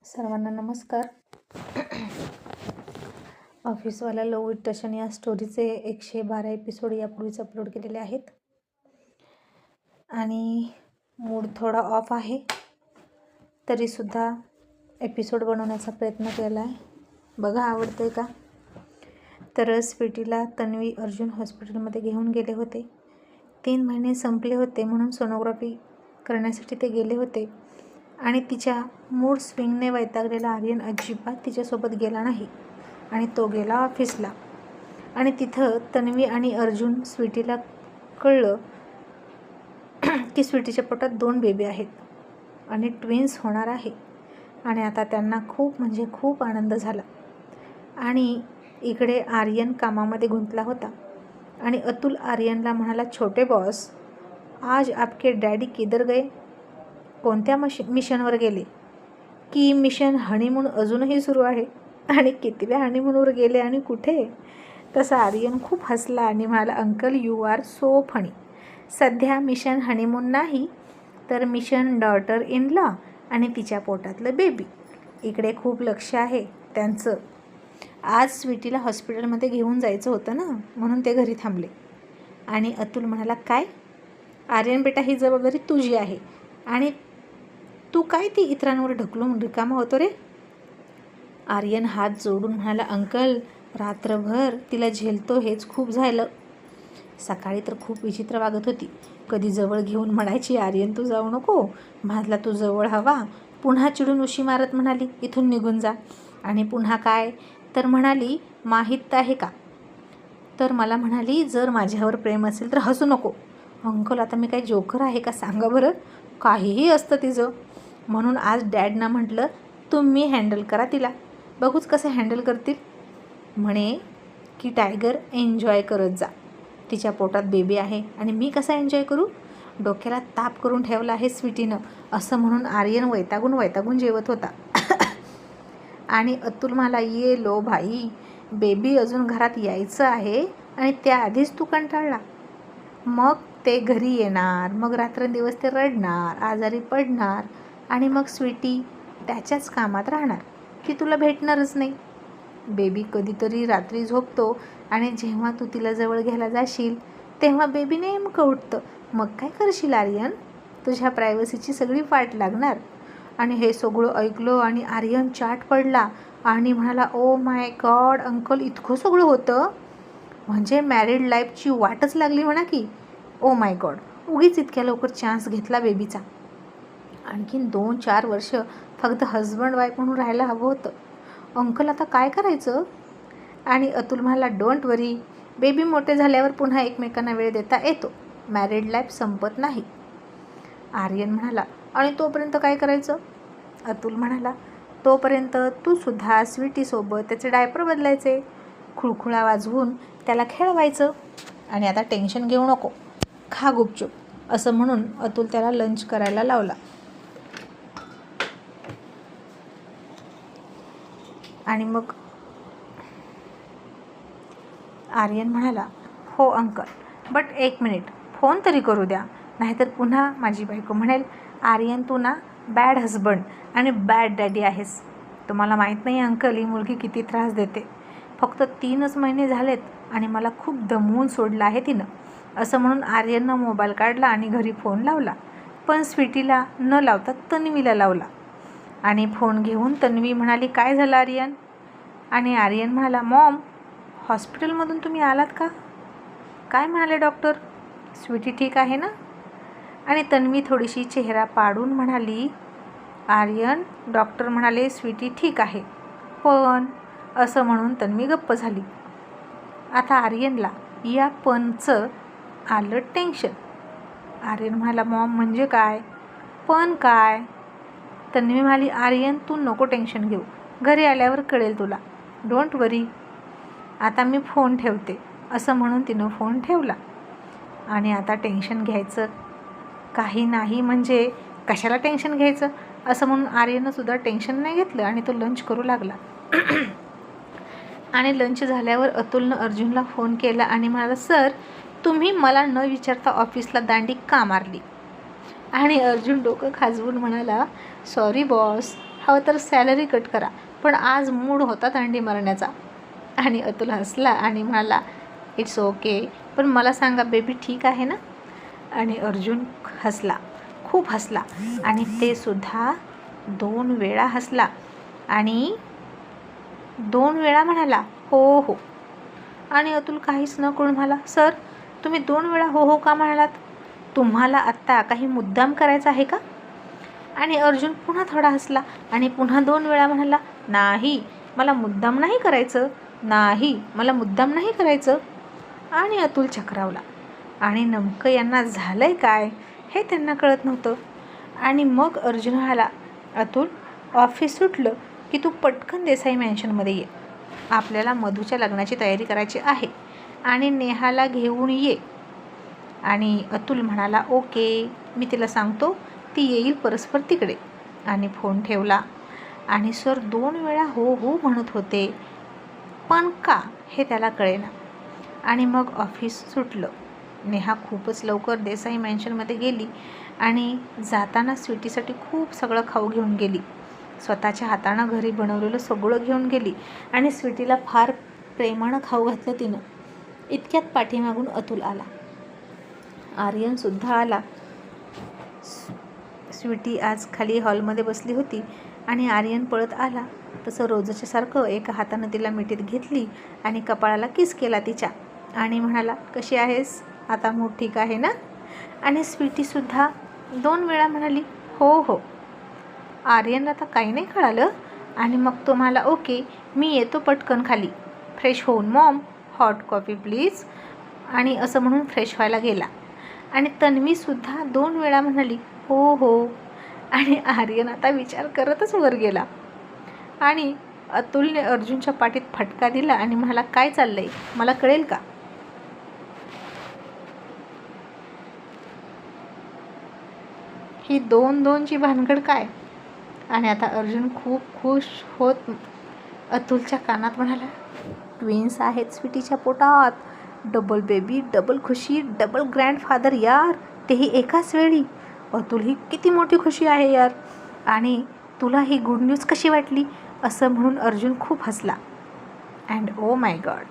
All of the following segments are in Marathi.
सर्वांना नमस्कार. ऑफिसवाला लव विथ टशन या स्टोरीचे 112 एपिसोड यापूर्वीच अपलोड केलेले आहेत आणि मूड थोडा ऑफ आहे, तरीसुद्धा एपिसोड बनवण्याचा प्रयत्न केला आहे. बघा आवडतं आहे का. तर स्वीटीला तन्वी अर्जुन हॉस्पिटलमध्ये घेऊन गेले होते. 3 महिने संपले होते म्हणून सोनोग्राफी करण्यासाठी ते गेले होते आणि तिच्या मूड स्विंगने वैतागलेला आर्यन अजिबात तिच्यासोबत गेला नाही आणि तो गेला ऑफिसला. आणि तिथं तन्वी आणि अर्जुन स्वीटीला कळलं की स्वीटीच्या पोटात 2 बेबी आहेत आणि ट्विन्स होणार आहे. आणि आता त्यांना खूप आनंद झाला. आणि इकडे आर्यन कामामध्ये गुंतला होता आणि अतुल आर्यनला म्हणाला, छोटे बॉस, आज आपके डॅडी किधर गए? कोणत्या मिशनवर गेले? की मिशन हनीमून अजूनही सुरू आहे आणि कितव्या हनीमूनवर गेले आणि कुठे? तसा आर्यन खूप हसला आणि म्हणाला, uncle you are so funny. सध्या मिशन हनीमून नाही तर मिशन डॉटर इन लॉ आणि तिच्या पोटातलं बेबी. इकडे खूप लक्ष आहे त्यांचं. आज स्वीटीला हॉस्पिटलमध्ये घेऊन जायचं होतं ना, म्हणून ते घरी थांबले. आणि अतुल म्हणाला, काय आर्यन बेटा, ही जबाबदारी तुझी आहे आणि तू काय ती इतरांवर ढकलून रिकामा होतो रे? आर्यन हात जोडून म्हणाला, अंकल रात्रभर तिला झेलतो हेच खूप झालं. सकाळी तर खूप विचित्र वागत होती. कधी जवळ घेऊन म्हणायची, आर्यन तू जाऊ नको, माझला तू जवळ हवा. पुन्हा चिडून उशी मारत म्हणाली, इथून निघून जा. आणि पुन्हा काय तर म्हणाली, माहीत आहे का? तर मला म्हणाली, जर माझ्यावर प्रेम असेल तर हसू नको. अंकल आता मी काही जोकर आहे का सांगा बरं? काहीही असतं तिचं. म्हणून आज डॅडना म्हटलं, तुम्ही हँडल करा तिला, बघूच कसं हँडल करतील. म्हणे की टायगर एन्जॉय करत जा, तिच्या पोटात बेबी आहे आणि मी कसा एन्जॉय करू? डोक्याला ताप करून ठेवला आहे स्वीटीनं. असं म्हणून आर्यन वैतागून जेवत होता. आणि अतुल मला, ये लो भाई, बेबी अजून घरात यायचं आहे आणि त्याआधीच तू कंटाळला. मग ते घरी येणार, मग रात्रंदिवस ते रडणार, आजारी पडणार आणि मग स्वीटी त्याच्याच कामात राहणार, ती तुला भेटणारच नाही. बेबी कधीतरी रात्री झोपतो आणि जेव्हा तू तिला जवळ घ्यायला जाशील तेव्हा बेबी नेमकं उठतं. मग काय करशील आर्यन? तुझ्या प्रायव्हसीची सगळी वाट लागणार. आणि हे सगळं ऐकलं आणि आर्यन चाट पडला आणि म्हणाला, ओ माय गॉड अंकल, इतकं सगळं होतं म्हणजे मॅरिड लाईफची वाटच लागली म्हणा की. ओ माय गॉड, उगीच इतक्या लवकर चान्स घेतला बेबीचा. आणखीन 2-4 वर्ष फक्त हजबंड वाईफ म्हणून राहायला हवं होतं. अंकल आता काय करायचं? आणि अतुल म्हणाला, डोंट वरी, बेबी मोठे झाल्यावर पुन्हा एकमेकांना वेळ देता येतो, मॅरिड लाईफ संपत नाही. आर्यन म्हणाला, आणि तोपर्यंत काय करायचं? अतुल म्हणाला, तोपर्यंत तू सुद्धा स्वीटीसोबत त्याचे डायपर बदलायचे, खुळखुळा वाजवून त्याला खेळवायचं. आणि आता टेन्शन घेऊ नको, खा गुपचूप. असं म्हणून अतुल त्याला लंच करायला लावला. आणि मग आर्यन म्हणाला, हो अंकल, बट 1 मिनिट फोन तरी करू द्या, नाहीतर पुन्हा माझी बायको म्हणेल, आर्यन तू ना बॅड हजबंड आणि बॅड डॅडी आहेस. तुम्हाला माहीत नाही अंकल, ही मुलगी किती त्रास देते. फक्त 3च महिने झालेत आणि मला खूप दमवून सोडलं आहे तिनं. असं म्हणून आर्यननं मोबाईल काढला आणि घरी फोन लावला, पण स्वीटीला न लावता तन्वीला लावला. आणि फोन घेऊन तन्वी म्हणाली, काय झालं आर्यन? आणि आर्यन म्हणाला, मॉम, हॉस्पिटलमधून तुम्ही आलात का? काय म्हणाले डॉक्टर? स्वीटी ठीक आहे ना? आणि तन्वी थोडीशी चेहरा पाडून म्हणाली, आर्यन, डॉक्टर म्हणाले स्वीटी ठीक आहे, पण असं म्हणून तन्वी गप्प झाली. आता आर्यनला या पणचं आलं टेन्शन. आर्यन म्हणाला, मॉम म्हणजे काय? पण काय? तन्वी म्हणाली, आर्यन तू नको टेन्शन घेऊ, घरी आल्यावर कळेल तुला, डोंट वरी. आता मी फोन ठेवते. असं म्हणून तिनं फोन ठेवला. आणि आता टेन्शन घ्यायचं काही नाही, म्हणजे कशाला टेन्शन घ्यायचं? असं म्हणून आर्यनंसुद्धा टेन्शन नाही घेतलं आणि तो लंच करू लागला. आणि लंच झाल्यावर अतुलनं अर्जुनला फोन केला आणि म्हणाला, सर तुम्ही मला न विचारता ऑफिसला दांडी का मारली? आणि अर्जुन डोकं खाजवून म्हणाला, सॉरी बॉस, हवं तर सॅलरी कट करा, पण आज मूड होता थंडी मारण्याचा. आणि अतुल हसला आणि म्हणाला, इट्स ओके, पण मला सांगा बेबी ठीक आहे ना? आणि अर्जुन हसला, खूप हसला, आणि ते सुद्धा 2 वेळा हसला आणि 2 वेळा म्हणाला, हो हो. आणि अतुल काहीच न करून म्हणाला, सर तुम्ही 2 वेळा हो हो का म्हणालात? तुम्हाला आत्ता काही मुद्दाम करायचा आहे का? आणि अर्जुन पुन्हा थोडा हसला आणि पुन्हा 2 वेळा म्हणाला, नाही मला मुद्दाम नाही करायचं, नाही मला मुद्दाम नाही करायचं. आणि अतुल चक्रावला आणि नेमकं यांना झालं आहे काय हे त्यांना कळत नव्हतं. आणि मग अर्जुन म्हणाला, अतुल ऑफिस सुटलं की तू पटकन देसाई मॅन्शनमध्ये ये, आपल्याला मधूच्या लग्नाची तयारी करायची आहे आणि नेहाला घेऊन ये. आणि अतुल म्हणाला, ओके मी तिला सांगतो, ती येईल परस्पर तिकडे. आणि फोन ठेवला. आणि सर 2 वेळा हो हो म्हणत होते, पण का हे त्याला कळेना. आणि मग ऑफिस सुटलं. नेहा खूपच लवकर देसाई मॅन्शनमध्ये गेली आणि जाताना स्वीटीसाठी खूप सगळं खाऊ घेऊन गेली. स्वतःच्या हातानं घरी बनवलेलं सगळं घेऊन गेली आणि स्वीटीला फार प्रेमानं खाऊ घातलं तिनं. इतक्यात पाठीमागून अतुल आला, आर्यनसुद्धा आला. स्वीटी आज खाली हॉलमध्ये बसली होती आणि आर्यन पळत आला. तसं रोजच्यासारखं एका हातानं तिला मिठीत घेतली आणि कपाळाला किस केला तिच्या आणि म्हणाला, कशी आहेस, आता मूड ठीक आहे ना? आणि स्वीटीसुद्धा 2 वेळा म्हणाली, हो हो. आर्यनला आता काही नाही कळालं आणि मग तो म्हणाला, ओके मी येतो पटकन खाली, फ्रेश होऊन. Maugham hot coffee please. आणि असं म्हणून फ्रेश व्हायला गेला. आणि तन्वीसुद्धा 2 वेळा म्हणाली, हो हो. आणि आर्यन आता विचार करतच वर गेला. आणि अतुलने अर्जुनच्या पाठीत फटका दिला आणि म्हणाला, काय चाललंय, मला कळेल का? ही 2-2ची भानगड काय? आणि आता अर्जुन खूप खुश होत अतुलच्या कानात म्हणाला, ट्विन्स आहेत स्वीटीच्या पोटात, डबल बेबी, डबल खुशी, डबल ग्रँडफादर यार, तेही एकाच वेळी. अतुल ही किती मोठी खुशी आहे यार. आणि तुला ही गुड न्यूज कशी वाटली? असं म्हणून अर्जुन खूप हसला. And oh my God,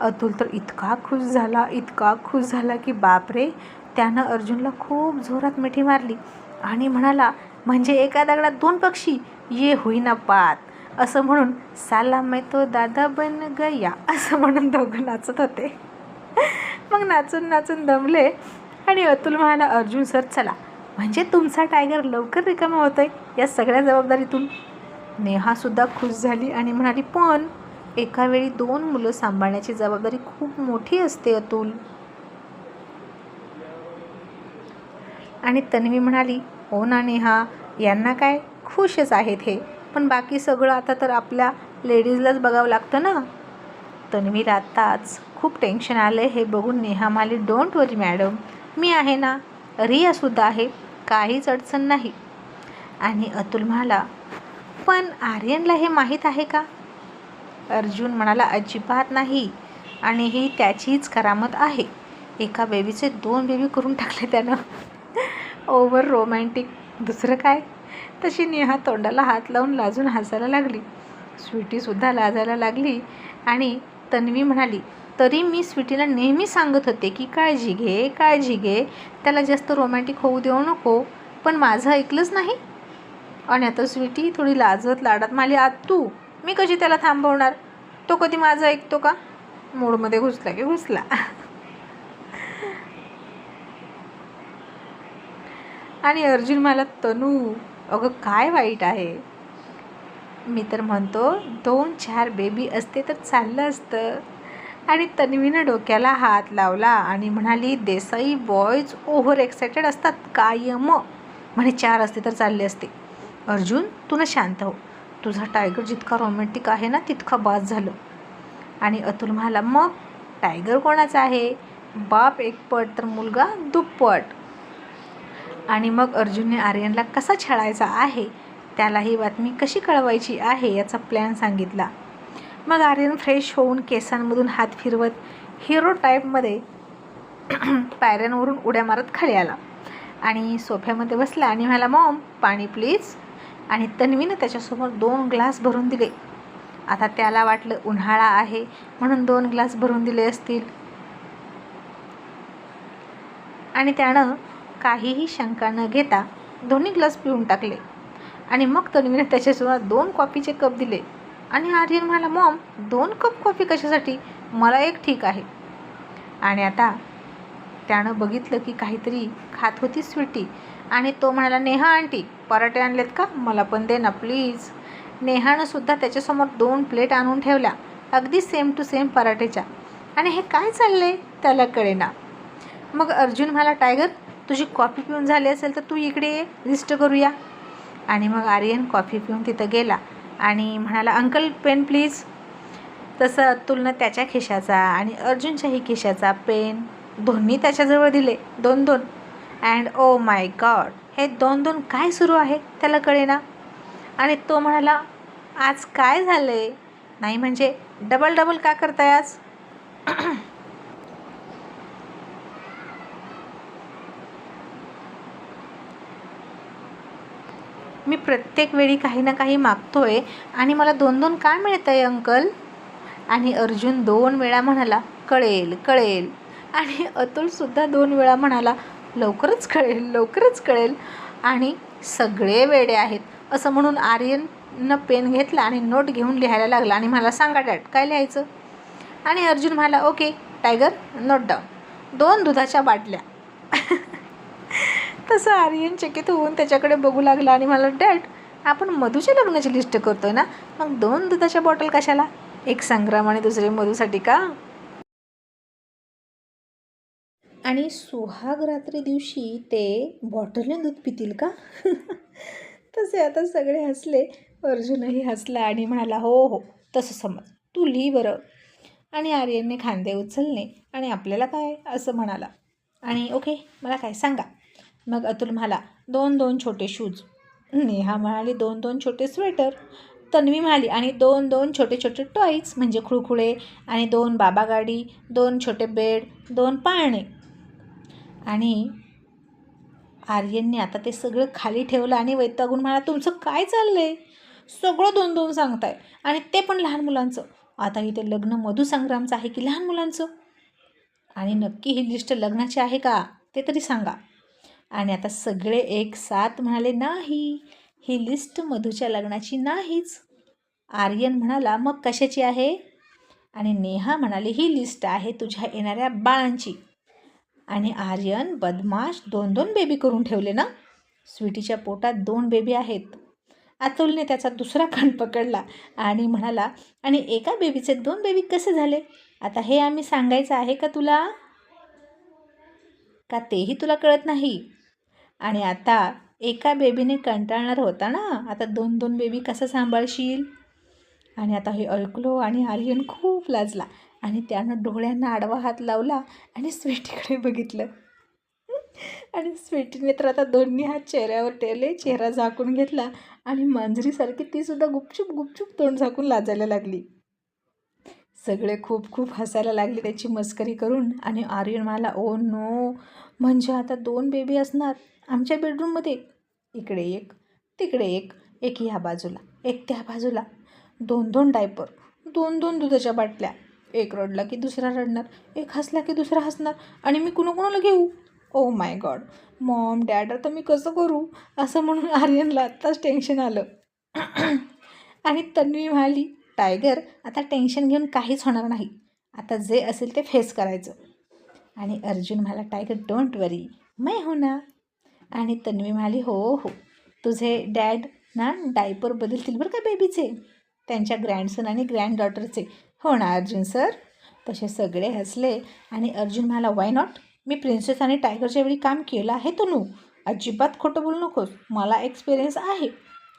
Atul तर इतका खुश झाला, इतका खुश झाला की बापरे, त्यानं अर्जुनला खूप जोरात मिठी मारली आणि म्हणाला, म्हणजे एका दगडात 2 पक्षी, ये होईना बात. असं म्हणून साला मैं तो दादा बन गया असं म्हणून दोघं नाचत होते. मग नाचून नाचून दमले आणि अतुल म्हणाला, अर्जुन सर चला, म्हणजे तुमचा टायगर लवकर रिकामा होतोय या सगळ्या जबाबदारीतून. नेहासुद्धा खुश झाली आणि म्हणाली, पण एका वेळी 2 मुलं सांभाळण्याची जबाबदारी खूप मोठी असते अतुल. आणि तन्वी म्हणाली, हो ना नेहा, यांना काय खुशच आहेत हे, पण बाकी सगळं आता तर आपल्या लेडीजलाच बघावं लागतं ना. तन्वीला आत्ताच खूप टेन्शन आलं आहे हे बघून नेहा म्हणाली, डोंट वरी मॅडम, मी आहे ना, रियासुद्धा आहे, काहीच अडचण नाही. आणि अतुल म्हणाला, पण आर्यनला हे माहीत आहे का? अर्जुन म्हणाला, अजिबात नाही, आणि ही त्याचीच करामत आहे. एका बेबीचे 2 बेबी करून टाकले त्यानं. ओव्हर रोमॅन्टिक, दुसरं काय. तशी नेहा तोंडाला हात लावून लाजून हसायला लागली. स्वीटीसुद्धा लाजायला लागली. आणि तन्वी म्हणाली, तरी मी स्वीटीला नेहमी सांगत होते की काळजी घे, काळजी घे, त्याला जास्त रोमॅन्टिक होऊ देऊ नको, पण माझं ऐकलंच नाही. आणि आता स्वीटी थोडी लाजत लाडात म्हणाली, आत्तू मी कशी त्याला थांबवणार, तो कधी माझं ऐकतो का? मूडमध्ये घुसला की घुसला. आणि अर्जुन म्हणाला, तनू अगं काय वाईट आहे, मी तर म्हणतो 2-4 बेबी असते तर चाललं असतं. आणि तन्वीनं डोक्याला हात लावला आणि म्हणाली, देसाई बॉयज ओव्हर एक्सायटेड असतात कायम, म्हणे 4 असते तर चालले असते. अर्जुन तू ना शांत हो, तुझा टायगर जितका रोमॅन्टिक आहे ना तितका बास झालं. आणि अतुल म्हणाला, मग टायगर कोणाचा आहे, बाप एकपट तर मुलगा दुप्पट. आणि मग अर्जुनने आर्यनला कसा छळायचा आहे, त्याला ही बातमी कशी कळवायची आहे याचा प्लॅन सांगितला. मग आर्यन फ्रेश होऊन केसांमधून हात फिरवत हिरो टाईपमध्ये पायऱ्यांवरून उड्या मारत खाली आला आणि सोफ्यामध्ये बसला आणि म्हणाला, मॉम पाणी प्लीज. आणि तन्वीनं त्याच्यासमोर 2 ग्लास भरून दिले. आता त्याला वाटलं उन्हाळा आहे म्हणून 2 ग्लास भरून दिले असतील, आणि त्यानं काहीही शंका न घेता दोन्ही ग्लास पिऊन टाकले. आणि मग तन्वीनं त्याच्यासमोर 2 कॉफीचे कप दिले. आणि आर्यन म्हणाला, मॉम 2 कप कॉफी कशासाठी, मला एक ठीक आहे. आणि आता त्यानं बघितलं की काहीतरी खात होती स्वीटी, आणि तो म्हणाला, नेहा आंटी पराठे आणलेत का, मला पण दे ना प्लीज. नेहानं सुद्धा त्याच्यासमोर 2 प्लेट आणून ठेवल्या, अगदी सेम टू सेम पराठेच्या. आणि हे काय चाललंय त्याला कळेना. मग अर्जुन म्हणाला, टायगर तुझी कॉफी पिऊन झाली असेल तर तू इकडे ये, लिस्ट करूया. आणि मग आर्यन कॉफी पिऊन तिथं गेला आणि म्हणाला, अंकल पेन प्लीज. तसं अतुलनं त्याच्या खिशाचा आणि अर्जुनच्याही खिशाचा पेन दोन्ही त्याच्याजवळ दिले, 2-2. अँड ओ माय गॉड, हे 2-2 काय सुरू आहे त्याला कळेना. आणि तो म्हणाला, आज काय झालंय, नाही म्हणजे डबल डबल का करताय आज. मी प्रत्येक वेळी काही ना काही मागतोय आणि मला 2-2 काय मिळत आहे अंकल. आणि अर्जुन 2 वेळा म्हणाला, कळेल कळेल. आणि अतुलसुद्धा 2 वेळा म्हणाला, लवकरच कळेल लवकरच कळेल. आणि सगळे वेडे आहेत असं म्हणून आर्यननं पेन घेतला आणि नोट घेऊन लिहायला लागला आणि मला, सांगा डॅड काय लिहायचं. आणि अर्जुन म्हणाला, ओके टायगर नोट डाऊन 2 दुधाच्या बाटल्या. तसं आर्यन चकित होऊन त्याच्याकडे बघू लागला आणि मला, डॅड आपण मधूच्या लग्नाची लिस्ट करतोय ना, मग 2 दुधाच्या बॉटल कशाला, एक संग्राम आणि दुसरे मधूसाठी का. आणि सुहाग रात्री दिवशी ते बॉटलने दूध पितील का. तसे आता सगळे हसले, अर्जुनही हसला आणि म्हणाला, हो हो तसं समज, तू लिही बरं. आणि आर्यनने खांदे उचलले आणि आपल्याला काय असं म्हणाला. आणि ओके मला काय सांगा. मग अतुल म्हणाला, 2-2 छोटे शूज. नेहा म्हणाली, 2-2 छोटे स्वेटर. तन्वी म्हणाली, आणि 2-2 छोटे छोटे टॉईज म्हणजे खुळखुळे, आणि 2 बाबा गाडी, 2 छोटे बेड, 2 पाळणे. आणि आर्यनने आता ते सगळं खाली ठेवलं आणि वैतागून म्हणाला, तुमचं काय चाललंय, सगळं 2-2 सांगताय आणि ते पण लहान मुलांचं. आता इथे लग्न मधुसंग्रामचं आहे की लहान मुलांचं. आणि नक्की ही लिस्ट लग्नाची आहे का ते तरी सांगा. आणि आता सगळे एक साथ म्हणाले, नाही ही लिस्ट मधूच्या लग्नाची नाहीच. आर्यन म्हणाला, मग कशाची आहे. आणि नेहा म्हणाली, ही लिस्ट आहे तुझ्या येणाऱ्या बाळांची. आणि आर्यन बदमाश 2-2 बेबी करून ठेवले ना, स्वीटीच्या पोटात 2 बेबी आहेत. अतुलने त्याचा दुसरा कान पकडला आणि म्हणाला, आणि एका बेबीचे 2 बेबी कसे झाले, आता हे आम्ही सांगायचं आहे का तुला, का तेही तुला कळत नाही. आणि आता एका बेबीने कंटाळणार होता ना, आता 2-2 बेबी कसं सांभाळशील. आणि आता हे ऐकलो आणि आर्यन खूप लाजला आणि त्यानं डोळ्यांना आडवा हात लावला आणि स्वीटीकडे बघितलं. आणि स्वीटीने तर आता दोन्ही हात चेहऱ्यावर ठेवले, चेहरा झाकून घेतला आणि मांजरीसारखी तीसुद्धा गुपचूप गुपचूप तोंड झाकून लाजायला लागली. सगळे खूप खूप हसायला लागले त्याची मस्करी करून. आणि आर्यन म्हणाला, ओ नो, म्हणजे आता 2 बेबी असणार आमच्या बेडरूममध्ये, इकडे एक तिकडे एक, एक ह्या बाजूला एक त्या बाजूला, 2-2 डायपर, 2-2 दुधाच्या बाटल्या, एक रडला की दुसरा रडणार, एक हसला की दुसरा हसणार, आणि मी कुणाकुणाला घेऊ. Oh my God, Maugham dad आता मी कसं करू, असं म्हणून आर्यनला आत्ताच टेन्शन आलं. आणि तन्वी म्हणाली, टायगर आता टेन्शन घेऊन काहीच होणार नाही, आता जे असेल ते फेस करायचं. आणि अर्जुन म्हणाला, टायगर डोंट वरी मैं हो ना. आणि तन्वी म्हणाली, हो हो तुझे डॅड ना डायपर बदलतील बरं का बेबीचे, त्यांच्या ग्रँडसन आणि ग्रँड डॉटरचे. हो ना अर्जुन सर. तसे सगळे हसले. आणि अर्जुन म्हणाला, वाय नॉट, मी प्रिन्सेस आणि टायगरच्या वेळी काम केलं आहे तनू, अजिबात खोटं बोलू नकोस, मला एक्सपिरियन्स आहे.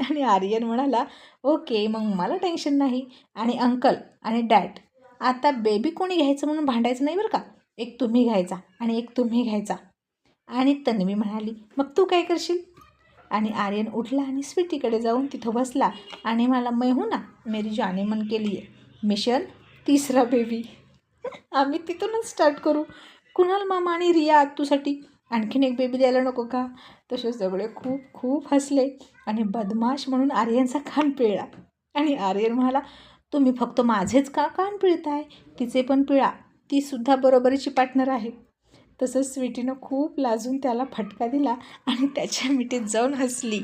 आणि आर्यन म्हणाला, ओके मग मला टेन्शन नाही. आणि अंकल आणि डॅड आता बेबी कोणी घ्यायचं म्हणून भांडायचं नाही बरं का, एक तुम्ही घ्यायचा आणि एक तुम्ही घ्यायचा. आणि तन्वी म्हणाली, मग तू काय करशील. आणि आर्यन उठला आणि स्वीटीकडे जाऊन तिथं बसला आणि मला, मैं हूं ना, मेरी जाने मन के लिए, मिशन 3रा बेबी. आम्ही तिथूनच स्टार्ट करू. कुणाल मामा आणि रिया आत्तूसाठी आणखीन एक बेबी द्यायला नको का. तसे सगळे खूप खूप हसले. आणि बदमाश म्हणून आर्यनचा कान पिळला. आणि आर्यन म्हणाला, तुम्ही फक्त माझेच का कान पिळताय, तिचे पण पिळा, तीसुद्धा बरोबरीची पार्टनर आहे. तसंच स्वीटीनं खूप लाजून त्याला फटका दिला आणि त्याच्या मिठीत जाऊन हसली.